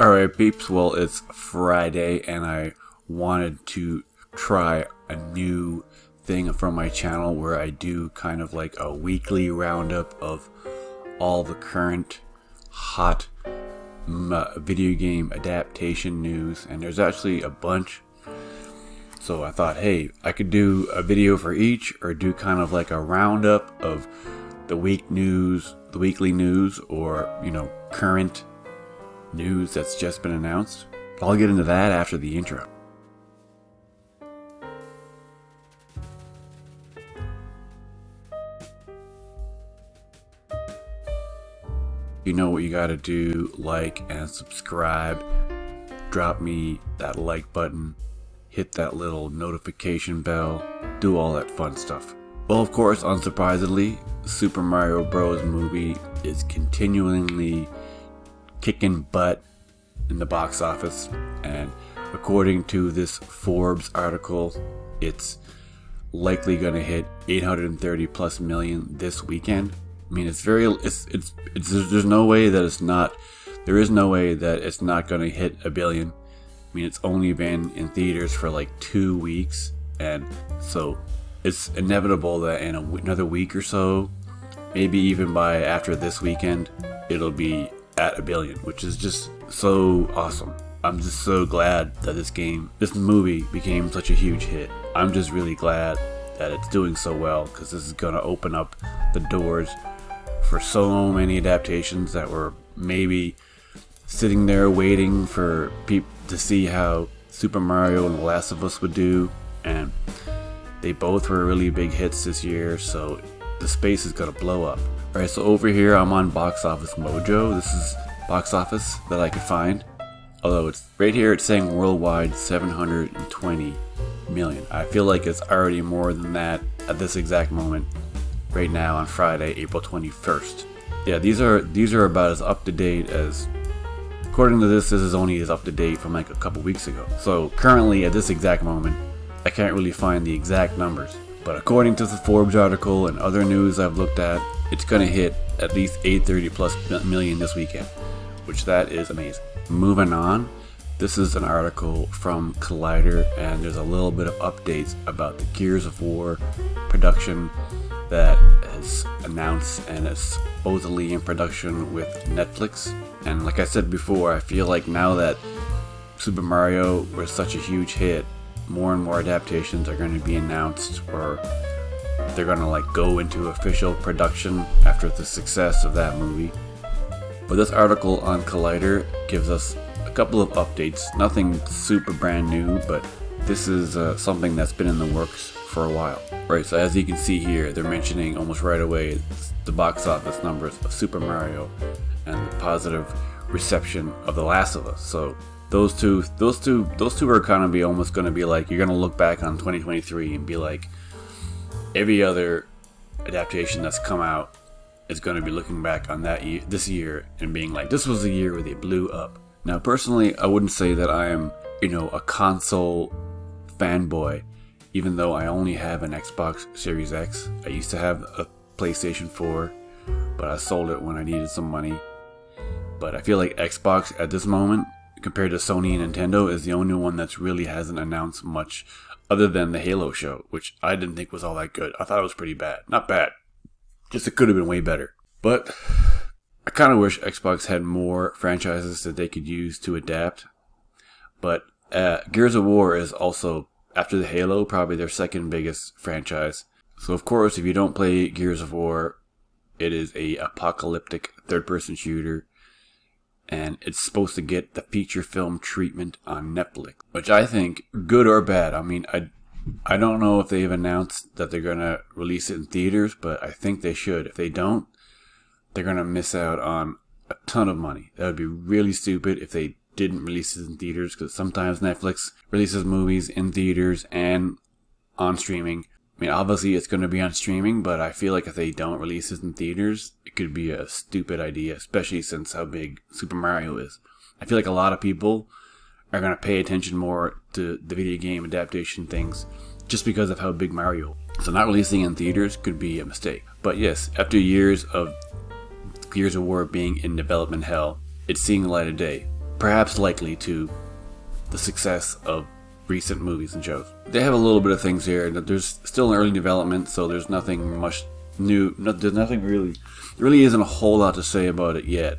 Alright peeps, well it's Friday and I wanted to try a new thing from my channel where I do kind of like a weekly roundup of all the current hot video game adaptation news, and there's actually a bunch. So I thought, hey, I could do a video for each, or do kind of like a roundup of the weekly news, or current news that's just been announced. I'll get into that after the intro. You know what you gotta do: like and subscribe, drop me that like button, hit that little notification bell, do all that fun stuff. Well, of course, unsurprisingly, Super Mario Bros. Movie is continually kicking butt in the box office, and according to this Forbes article, it's likely going to hit 830 plus million this weekend. I mean, there's no way that it's not. There is no way that it's not going to hit a billion. I mean, it's only been in theaters for like 2 weeks, and so it's inevitable that in another week or so, maybe even by after this weekend, it'll be at a billion, which is just so awesome. I'm just so glad that this movie became such a huge hit. I'm just really glad that it's doing so well, because this is going to open up the doors for so many adaptations that were maybe sitting there waiting for people to see how Super Mario and The Last of Us would do, and they both were really big hits this year, so the space is gonna blow up. Alright, so over here I'm on Box Office Mojo. This is box office that I could find, although it's right here, it's saying worldwide 720 million. I feel like it's already more than that at this exact moment right now on Friday, April 21st. Yeah, these are about as up to date as, according to this is only as up to date from like a couple weeks ago. So currently at this exact moment, I can't really find the exact numbers, but according to the Forbes article and other news I've looked at, it's gonna hit at least 830 plus million this weekend, which that is amazing. Moving on, this is an article from Collider, and there's a little bit of updates about the Gears of War production that is announced and is supposedly in production with Netflix. And like I said before, I feel like now that Super Mario was such a huge hit, more and more adaptations are going to be announced, or they're going to like go into official production after the success of that movie. But this article on Collider gives us a couple of updates, nothing super brand new, but this is something that's been in the works for a while. Right, so as you can see here, they're mentioning almost right away the box office numbers of Super Mario and the positive reception of The Last of Us. So those two are kind of almost going to be like, you're going to look back on 2023 and be like, every other adaptation that's come out is going to be looking back on this year and being like, this was the year where they blew up. Now, personally, I wouldn't say that I am, a console fanboy, even though I only have an Xbox Series X. I used to have a PlayStation 4, but I sold it when I needed some money. But I feel like Xbox at this moment, compared to Sony and Nintendo, is the only one that's really hasn't announced much other than the Halo show, which I didn't think was all that good. I thought it was pretty bad. Not bad, just it could have been way better. But I kind of wish Xbox had more franchises that they could use to adapt. But Gears of War is also, after the Halo, probably their second biggest franchise. So of course, if you don't play Gears of War, it is a apocalyptic third-person shooter, and it's supposed to get the feature film treatment on Netflix, which I think, good or bad. I mean, I don't know if they've announced that they're going to release it in theaters, but I think they should. If they don't, they're going to miss out on a ton of money. That would be really stupid if they didn't release it in theaters, because sometimes Netflix releases movies in theaters and on streaming. I mean, obviously it's going to be on streaming, but I feel like if they don't release it in theaters, it could be a stupid idea, especially since how big Super Mario is. I feel like a lot of people are going to pay attention more to the video game adaptation things just because of how big Mario is. So not releasing in theaters could be a mistake. But yes, after years of Gears of War being in development hell, it's seeing the light of day. perhaps likely to the success of recent movies and shows. They have a little bit of things here. There's still an early development, so there's nothing much new. There's nothing really. There really isn't a whole lot to say about it yet.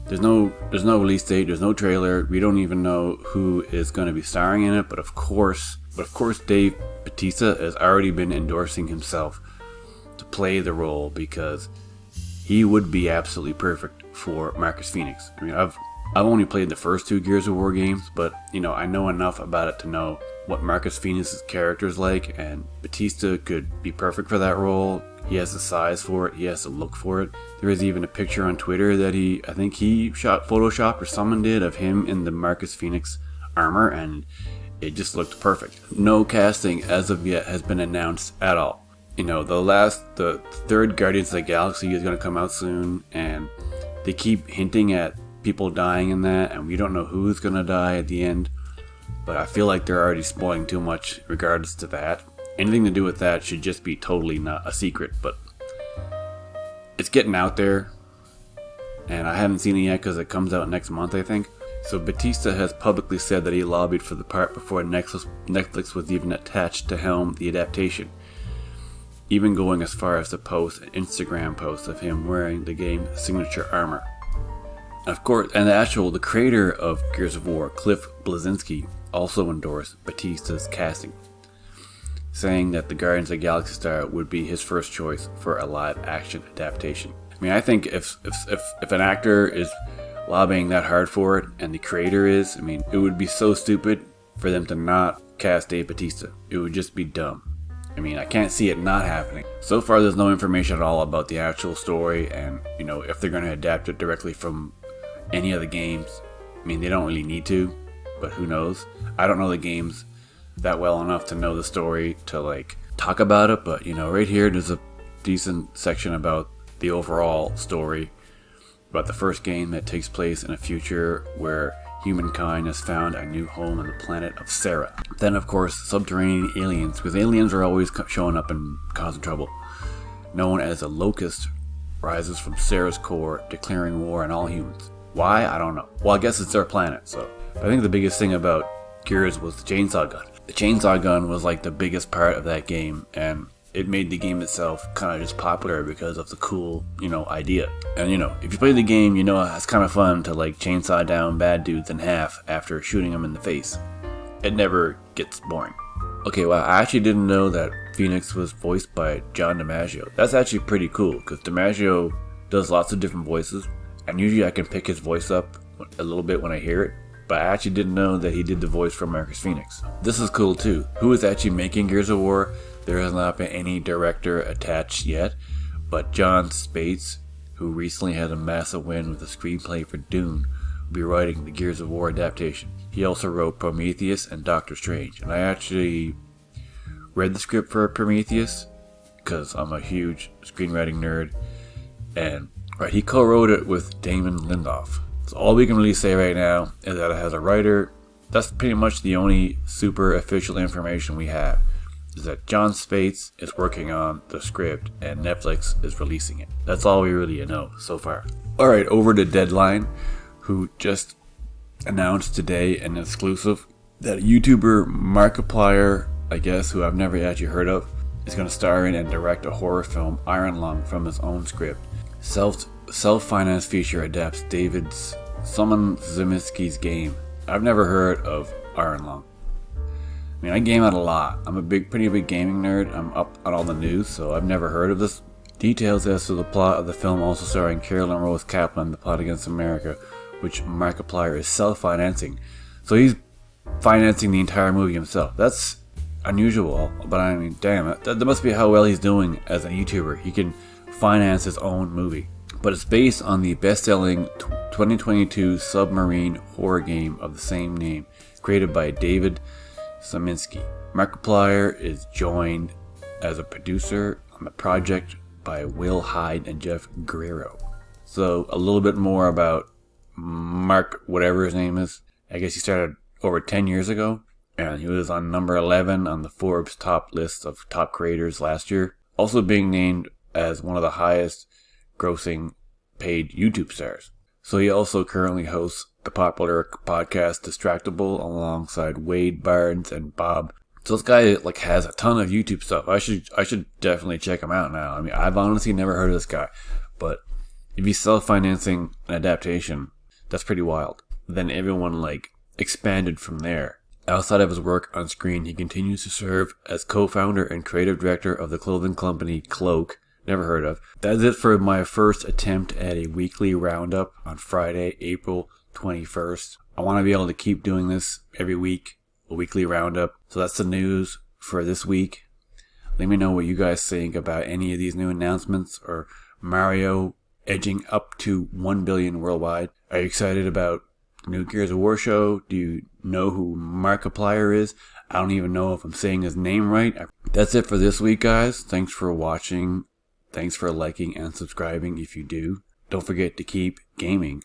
There's no release date. There's no trailer. We don't even know who is going to be starring in it. But of course, Dave Bautista has already been endorsing himself to play the role because he would be absolutely perfect for Marcus Phoenix. I mean, I've only played the first 2 Gears of War games, but I know enough about it to know what Marcus Phoenix's character is like, and Bautista could be perfect for that role. He has the size for it. He has the look for it. There is even a picture on Twitter that I think he photoshopped or someone did of him in the Marcus Phoenix armor, and it just looked perfect. No casting as of yet has been announced at all. The third Guardians of the Galaxy is going to come out soon, and they keep hinting at people dying in that, and we don't know who's going to die at the end. But I feel like they're already spoiling too much regards to that. Anything to do with that should just be totally not a secret, but it's getting out there, and I haven't seen it yet because it comes out next month, I think. So Bautista has publicly said that he lobbied for the part before Netflix was even attached to helm the adaptation, even going as far as to post an Instagram post of him wearing the game's signature armor. Of course, and the creator of Gears of War, Cliff Bleszinski, also endorsed Bautista's casting, saying that the Guardians of the Galaxy star would be his first choice for a live-action adaptation. I mean, I think if an actor is lobbying that hard for it, and the creator is, I mean, it would be so stupid for them to not cast Dave Bautista. It would just be dumb. I mean, I can't see it not happening. So far, there's no information at all about the actual story, and if they're going to adapt it directly from any of the games. I mean, they don't really need to, but who knows? I don't know the games that well enough to know the story to talk about it, but right here there's a decent section about the overall story, about the first game that takes place in a future where humankind has found a new home on the planet of Sarah. Then of course subterranean aliens, because aliens are always showing up and causing trouble, known as a locust, rises from Sarah's core, declaring war on all humans. Why? I don't know. Well, I guess it's their planet, so. But I think the biggest thing about Gears was the chainsaw gun. The chainsaw gun was the biggest part of that game, and it made the game itself kind of just popular because of the cool, idea. And if you play the game, it's kind of fun to chainsaw down bad dudes in half after shooting them in the face. It never gets boring. Okay, well, I actually didn't know that Phoenix was voiced by John DiMaggio. That's actually pretty cool, because DiMaggio does lots of different voices, and usually I can pick his voice up a little bit when I hear it, but I actually didn't know that he did the voice for Marcus Phoenix. This is cool too. Who is actually making Gears of War? There has not been any director attached yet, but John Spates, who recently had a massive win with a screenplay for Dune, will be writing the Gears of War adaptation. He also wrote Prometheus and Doctor Strange, and I actually read the script for Prometheus because I'm a huge screenwriting nerd, and he co-wrote it with Damon Lindelof. So all we can really say right now is that it has a writer. That's pretty much the only super official information we have, is that John Spates is working on the script and Netflix is releasing it. That's all we really know so far. Alright, over to Deadline, who just announced today an exclusive that YouTuber Markiplier, I guess, who I've never actually heard of, is going to star in and direct a horror film, Iron Lung, from his own script. Self-financed feature adapts David's Summon Zeminski's game. I've never heard of Iron Lung. I mean, I game out a lot. I'm a pretty big gaming nerd. I'm up on all the news, so I've never heard of this. Details as to the plot of the film also starring Carolyn Rose Kaplan, The Plot Against America, which Markiplier is self-financing. So he's financing the entire movie himself. That's unusual, but I mean, damn, that must be how well he's doing as a YouTuber. He can finance his own movie. But it's based on the best-selling 2022 submarine horror game of the same name, created by David Zeminski. Markiplier is joined as a producer on the project by Will Hyde and Jeff Guerrero. So a little bit more about Mark, whatever his name is. I guess he started over 10 years ago, and he was on number 11 on the Forbes top list of top creators last year. Also being named as one of the highest grossing paid YouTube stars. So he also currently hosts the popular podcast Distractable alongside Wade Barnes and Bob. So this guy has a ton of YouTube stuff. I should definitely check him out now. I mean, I've honestly never heard of this guy, but if he's self-financing an adaptation, that's pretty wild. Then everyone expanded from there. Outside of his work on screen, he continues to serve as co-founder and creative director of the clothing company Cloak. Never heard of. That's it for my first attempt at a weekly roundup on Friday, April 21st. I want to be able to keep doing this every week, a weekly roundup. So that's the news for this week. Let me know what you guys think about any of these new announcements or Mario edging up to 1 billion worldwide. Are you excited about new Gears of War show? Do you know who Markiplier is? I don't even know if I'm saying his name right. That's it for this week, guys. Thanks for watching. Thanks for liking and subscribing if you do. Don't forget to keep gaming.